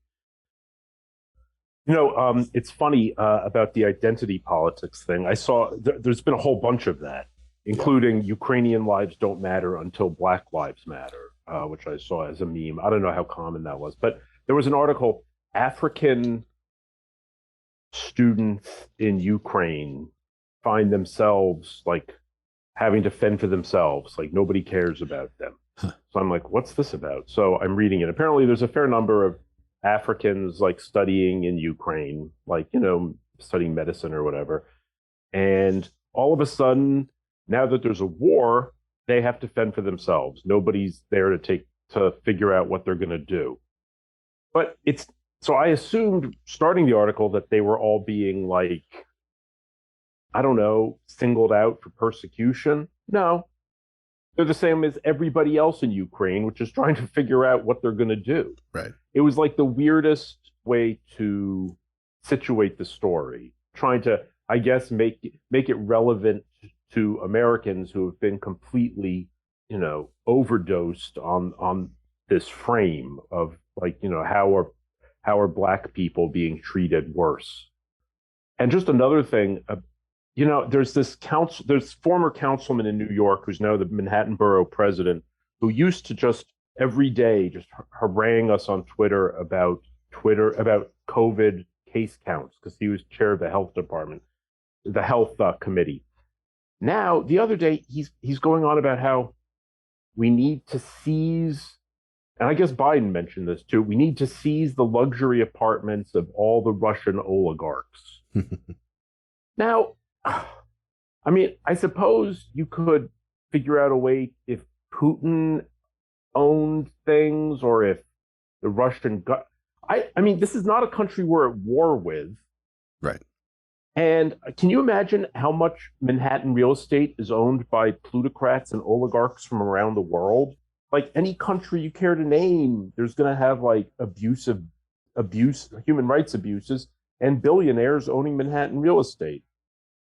It's funny about the identity politics thing. I saw there's been a whole bunch of that, including Ukrainian lives don't matter until Black lives matter, which I saw as a meme. I don't know how common that was, but there was an article, African students in Ukraine find themselves like having to fend for themselves, like nobody cares about them. Huh. So I'm like, what's this about? So I'm reading it. Apparently there's a fair number of Africans like studying in Ukraine, like, studying medicine or whatever. And all of a sudden, now that there's a war, they have to fend for themselves. Nobody's there to figure out what they're going to do. But so I assumed starting the article that they were all being like, I don't know, singled out for persecution. No, they're the same as everybody else in Ukraine, which is trying to figure out what they're going to do. Right. It was like the weirdest way to situate the story, trying to, I guess, make it relevant to Americans who have been completely, overdosed on this frame of like, how are Black people being treated worse? And just another thing, there's former councilman in New York who's now the Manhattan Borough president, who used to just every day just harangue us on Twitter about COVID case counts, because he was chair of the health department, the health committee. Now, the other day, he's going on about how we need to seize, and I guess Biden mentioned this too, we need to seize the luxury apartments of all the Russian oligarchs. Now, I mean, I suppose you could figure out a way if Putin owned things, or if the Russian I mean, this is not a country we're at war with. Right. And can you imagine how much Manhattan real estate is owned by plutocrats and oligarchs from around the world? Like any country you care to name, there's going to have like human rights abuses, and billionaires owning Manhattan real estate.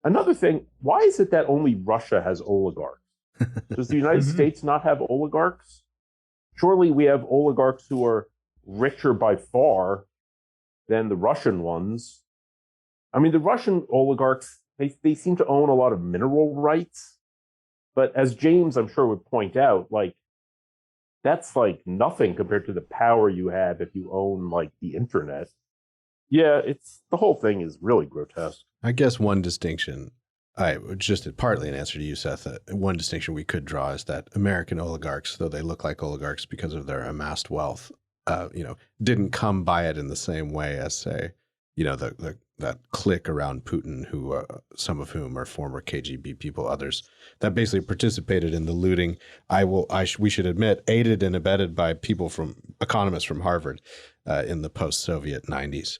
Another thing, why is it that only Russia has oligarchs? Does the United States not have oligarchs? Surely we have oligarchs who are richer by far than the Russian ones. I mean, the Russian oligarchs, they seem to own a lot of mineral rights. But as James, I'm sure, would point out, like, that's like nothing compared to the power you have if you own like the internet. Yeah, the whole thing is really grotesque. I guess one distinction, just partly an answer to you, Seth, one distinction we could draw is that American oligarchs, though they look like oligarchs because of their amassed wealth, didn't come by it in the same way as, say, that clique around Putin, who some of whom are former KGB people, others that basically participated in the looting. We should admit, aided and abetted by economists from Harvard in the post-Soviet 90s.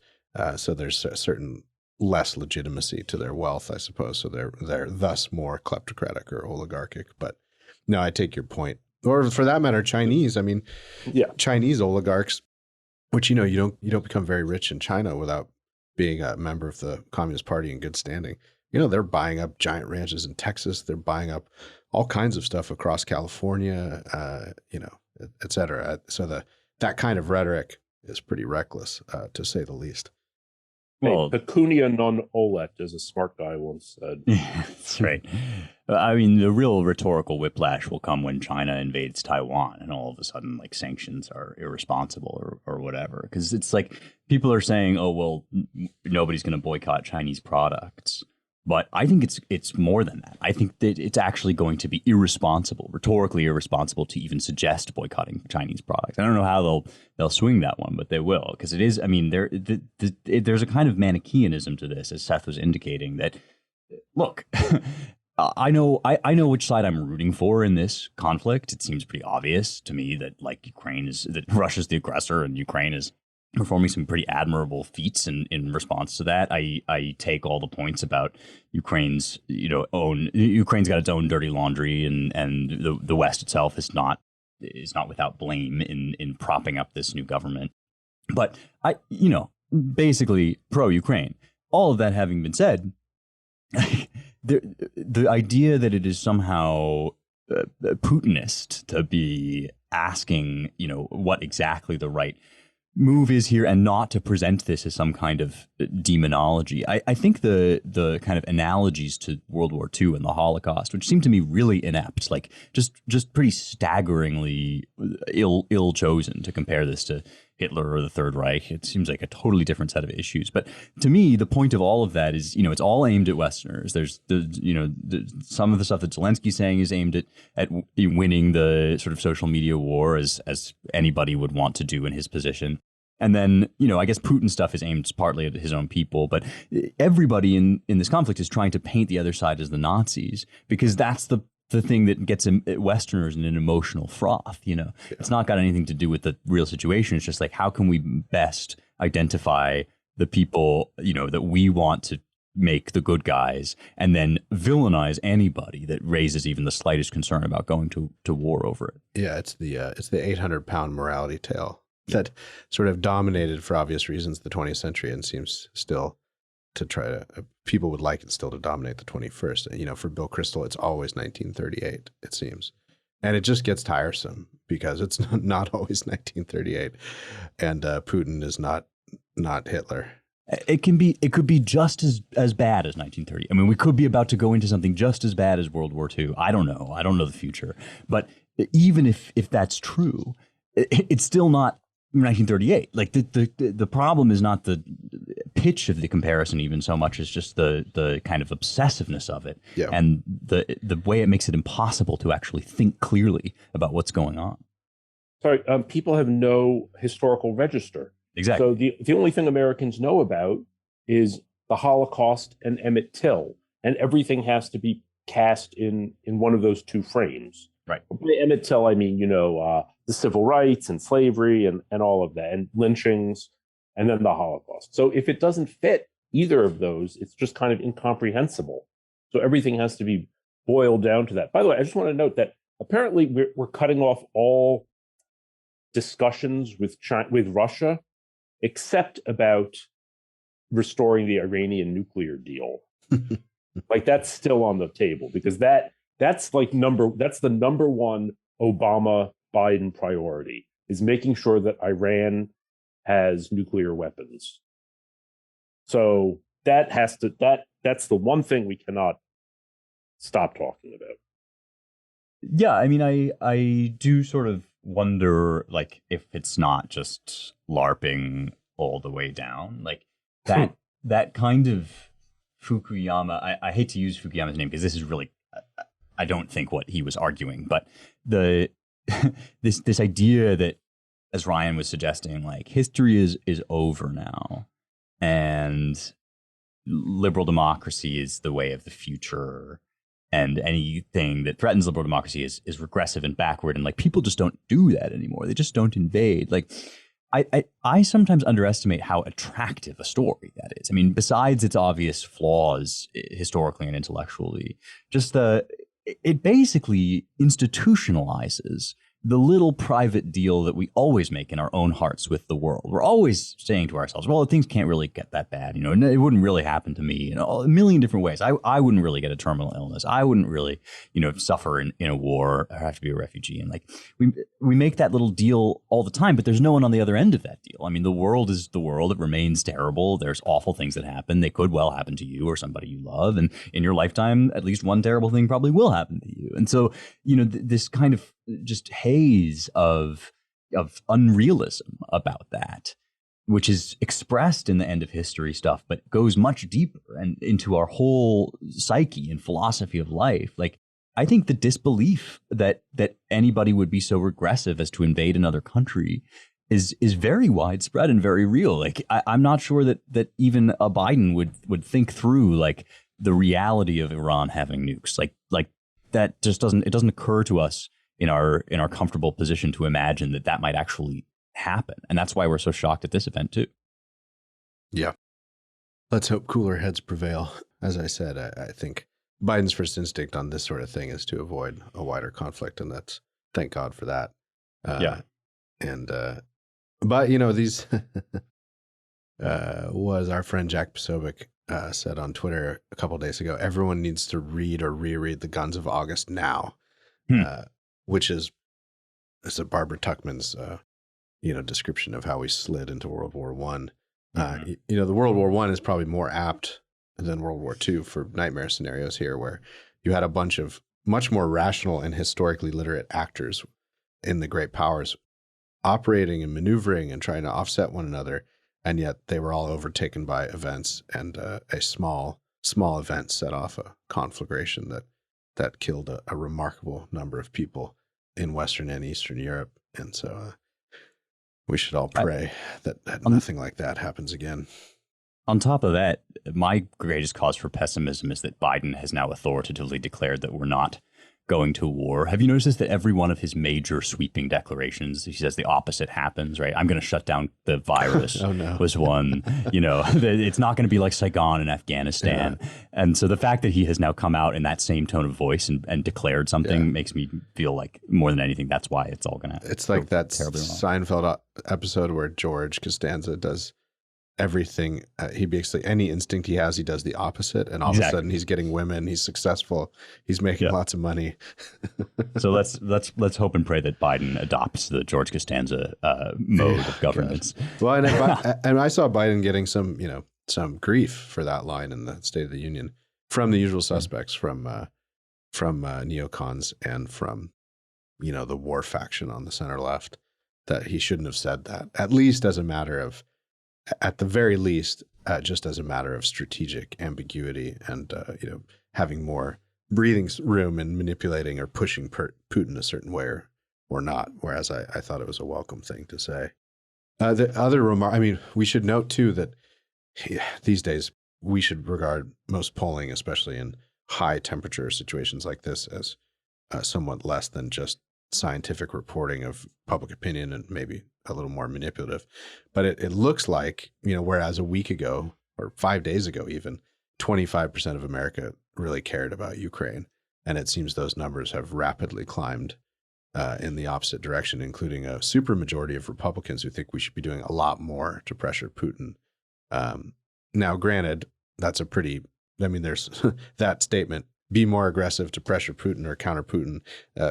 So there's a certain less legitimacy to their wealth, I suppose. So they're thus more kleptocratic or oligarchic. But no, I take your point. Or for that matter, Chinese. I mean, yeah, Chinese oligarchs, which you don't become very rich in China without being a member of the Communist Party in good standing. They're buying up giant ranches in Texas. They're buying up all kinds of stuff across California, et cetera. So that kind of rhetoric is pretty reckless, to say the least. Well, pecunia non olet, as a smart guy once said. That's right. I mean, the real rhetorical whiplash will come when China invades Taiwan and all of a sudden, like, sanctions are irresponsible or whatever. Because it's like people are saying, oh, well, nobody's going to boycott Chinese products. But I think it's more than that. I think that it's actually going to be rhetorically irresponsible to even suggest boycotting Chinese products. I don't know how they'll swing that one, but they will, because it is. I mean, there's a kind of Manichaeanism to this, as Seth was indicating. That look, I know which side I'm rooting for in this conflict. It seems pretty obvious to me that that Russia's the aggressor and Ukraine is performing some pretty admirable feats in response to that. I take all the points about Ukraine's Ukraine's got its own dirty laundry, and the West itself is not without blame in propping up this new government. But basically pro-Ukraine. All of that having been said, the idea that it is somehow Putinist to be asking, what exactly the right move is here, and not to present this as some kind of demonology. I think the kind of analogies to World War II and the Holocaust, which seem to me really inept, like just pretty staggeringly ill chosen to compare this to Hitler or the Third Reich. It seems like a totally different set of issues. But to me, the point of all of that is, it's all aimed at Westerners. There's some of the stuff that Zelensky's saying is aimed at winning the sort of social media war, as anybody would want to do in his position. And then, I guess Putin stuff is aimed partly at his own people, but everybody in this conflict is trying to paint the other side as the Nazis, because that's the thing that gets Westerners in an emotional froth. It's not got anything to do with the real situation. It's just like, how can we best identify the people, that we want to make the good guys, and then villainize anybody that raises even the slightest concern about going to war over it. Yeah, it's the 800-pound morality tale that sort of dominated, for obvious reasons, the 20th century, and seems still to try to, people would like it still to dominate the 21st. For Bill Kristol, it's always 1938, it seems. And it just gets tiresome because it's not always 1938. And Putin is not Hitler. It could be just as bad as 1930. I mean, we could be about to go into something just as bad as World War II. I don't know. I don't know the future. But even if that's true, it's still not 1938. Like the problem is not the pitch of the comparison even so much as just the kind of obsessiveness of it, and the way it makes it impossible to actually think clearly about what's going on. Sorry, people have no historical register. Exactly. So the only thing Americans know about is the Holocaust and Emmett Till, and everything has to be cast in one of those two frames. Right. By Emmett Till, I mean, the civil rights and slavery and all of that, and lynchings, and then the Holocaust. So if it doesn't fit either of those, it's just kind of incomprehensible. So everything has to be boiled down to that. By the way, I just want to note that apparently we're cutting off all discussions with Russia, except about restoring the Iranian nuclear deal. Like, that's still on the table, because that's the number one Obama-Biden priority, is making sure that Iran has nuclear weapons. So that's the one thing we cannot stop talking about. Yeah, I mean, I do sort of wonder, like, if it's not just LARPing all the way down, like that kind of Fukuyama. I hate to use Fukuyama's name because this is really, I don't think what he was arguing, but this idea that, as Ryan was suggesting, like, history is over now, and liberal democracy is the way of the future, and anything that threatens liberal democracy is regressive and backward, and like, people just don't do that anymore. They just don't invade. Like, I sometimes underestimate how attractive a story that is. I mean, besides its obvious flaws historically and intellectually, just it basically institutionalizes the little private deal that we always make in our own hearts with the world. We're always saying to ourselves, well, things can't really get that bad. It wouldn't really happen to me. A million different ways. I wouldn't really get a terminal illness. I wouldn't really, suffer in a war or have to be a refugee. And like, we make that little deal all the time, but there's no one on the other end of that deal. I mean, the world is the world. It remains terrible. There's awful things that happen. They could well happen to you or somebody you love. And in your lifetime, at least one terrible thing probably will happen to you. And so, this kind of just haze of unrealism about that, which is expressed in the end of history stuff, but goes much deeper and into our whole psyche and philosophy of life. Like, I think the disbelief that anybody would be so regressive as to invade another country is very widespread and very real. Like, I'm not sure that even a Biden would think through, like, the reality of Iran having nukes. Like that just doesn't occur to us in our comfortable position to imagine that might actually happen. And that's why we're so shocked at this event too. Yeah. Let's hope cooler heads prevail. As I said, I think Biden's first instinct on this sort of thing is to avoid a wider conflict, and that's, thank God for that. But these was our friend Jack Posobiec said on Twitter a couple of days ago, everyone needs to read or reread The Guns of August now, which is a Barbara Tuchman's description of how we slid into World War One. The World War One is probably more apt than World War II for nightmare scenarios here, where you had a bunch of much more rational and historically literate actors in the great powers operating and maneuvering and trying to offset one another, and yet they were all overtaken by events, and a small event set off a conflagration that killed a remarkable number of people in Western and Eastern Europe. And so we should all pray that nothing like that happens again. On top of that, my greatest cause for pessimism is that Biden has now authoritatively declared that we're not going to war. Have you noticed that every one of his major sweeping declarations, he says the opposite happens, right? I'm going to shut down the virus was one, it's not going to be like Saigon in Afghanistan. Yeah. And so the fact that he has now come out in that same tone of voice and declared something makes me feel like more than anything, that's why it's all going to It's like that Seinfeld episode where George Costanza does everything. He basically, any instinct he has, he does the opposite, and all of a sudden he's getting women, he's successful, he's making lots of money. So let's hope and pray that Biden adopts the George Costanza mode of governance. Well, and I saw Biden getting some grief for that line in the State of the Union from the usual suspects, from neocons and from the war faction on the center left, that he shouldn't have said that, at the very least, just as a matter of strategic ambiguity and, having more breathing room and manipulating or pushing Putin a certain way or not. Whereas I thought it was a welcome thing to say. The other remark, we should note too that these days we should regard most polling, especially in high temperature situations like this, as somewhat less than just scientific reporting of public opinion and maybe a little more manipulative. But it looks like, whereas a week ago or 5 days ago, even 25% of America really cared about Ukraine. And it seems those numbers have rapidly climbed in the opposite direction, including a supermajority of Republicans who think we should be doing a lot more to pressure Putin. Now, granted, that's there's that statement, be more aggressive to pressure Putin or counter Putin,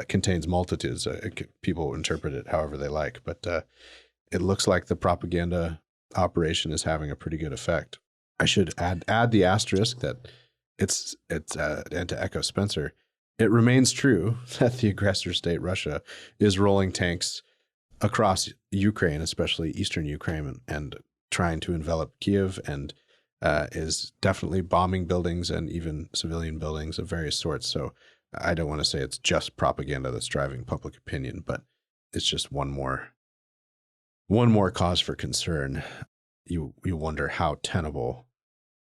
contains multitudes. People interpret it however they like, but it looks like the propaganda operation is having a pretty good effect. I should add the asterisk that it's and to echo Spencer, it remains true that the aggressor state Russia is rolling tanks across Ukraine, especially eastern Ukraine, and trying to envelop Kiev, and is definitely bombing buildings and even civilian buildings of various sorts. So I don't want to say it's just propaganda that's driving public opinion, but it's just one more cause for concern. You wonder how tenable,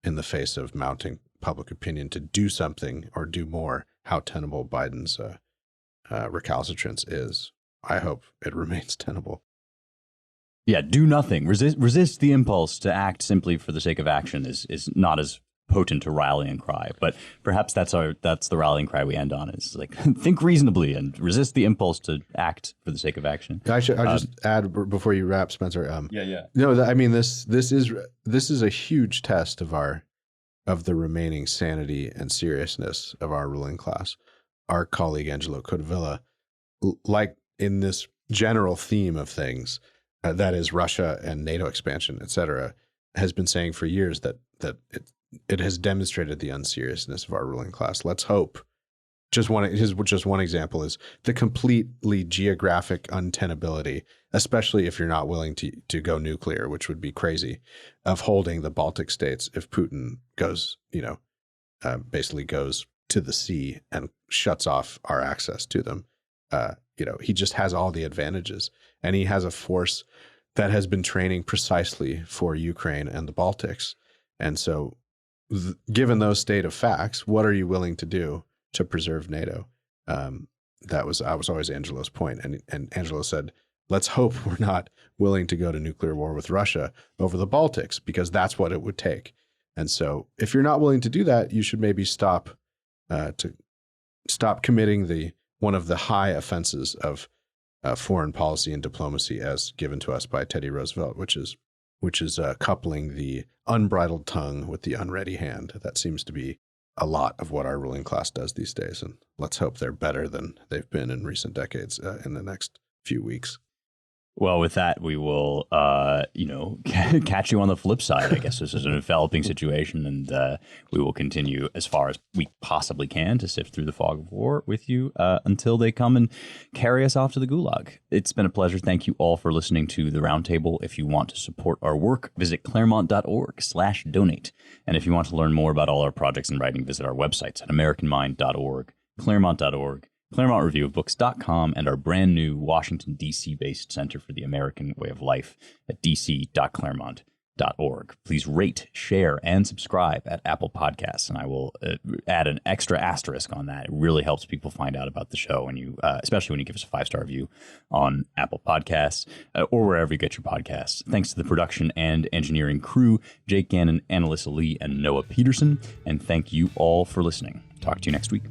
in the face of mounting public opinion to do something or do more, how tenable Biden's recalcitrance is. I hope it remains tenable. Yeah, do nothing. Resist the impulse to act simply for the sake of action is not as potent a rallying cry. But perhaps that's the rallying cry we end on, is like think reasonably and resist the impulse to act for the sake of action. I just add before you wrap, Spencer. This is a huge test of the remaining sanity and seriousness of our ruling class. Our colleague Angelo Codevilla, like in this general theme of things, that is Russia and NATO expansion, et cetera, has been saying for years that it has demonstrated the unseriousness of our ruling class. Let's hope. Just one example is the completely geographic untenability, especially if you're not willing to go nuclear, which would be crazy, of holding the Baltic states if Putin goes, basically goes to the sea and shuts off our access to them. He just has all the advantages, and he has a force that has been training precisely for Ukraine and the Baltics. And so given those state of facts, what are you willing to do to preserve NATO? That was always Angelo's point. And Angelo said, let's hope we're not willing to go to nuclear war with Russia over the Baltics, because that's what it would take. And so if you're not willing to do that, you should maybe stop committing one of the high offenses of foreign policy and diplomacy as given to us by Teddy Roosevelt, which is coupling the unbridled tongue with the unready hand. That seems to be a lot of what our ruling class does these days. And let's hope they're better than they've been in recent decades in the next few weeks. Well, with that, we will, catch you on the flip side. I guess this is an enveloping situation, and we will continue as far as we possibly can to sift through the fog of war with you until they come and carry us off to the gulag. It's been a pleasure. Thank you all for listening to The Roundtable. If you want to support our work, visit claremont.org/donate. And if you want to learn more about all our projects and writing, visit our websites at americanmind.org, claremont.org, ClaremontReviewOfBooks.com, and our brand new Washington, D.C. based Center for the American Way of Life at dc.claremont.org. Please rate, share, and subscribe at Apple Podcasts. And I will add an extra asterisk on that. It really helps people find out about the show, and you, especially when you give us a 5-star review on Apple Podcasts or wherever you get your podcasts. Thanks to the production and engineering crew, Jake Gannon, Annalisa Lee, and Noah Peterson. And thank you all for listening. Talk to you next week.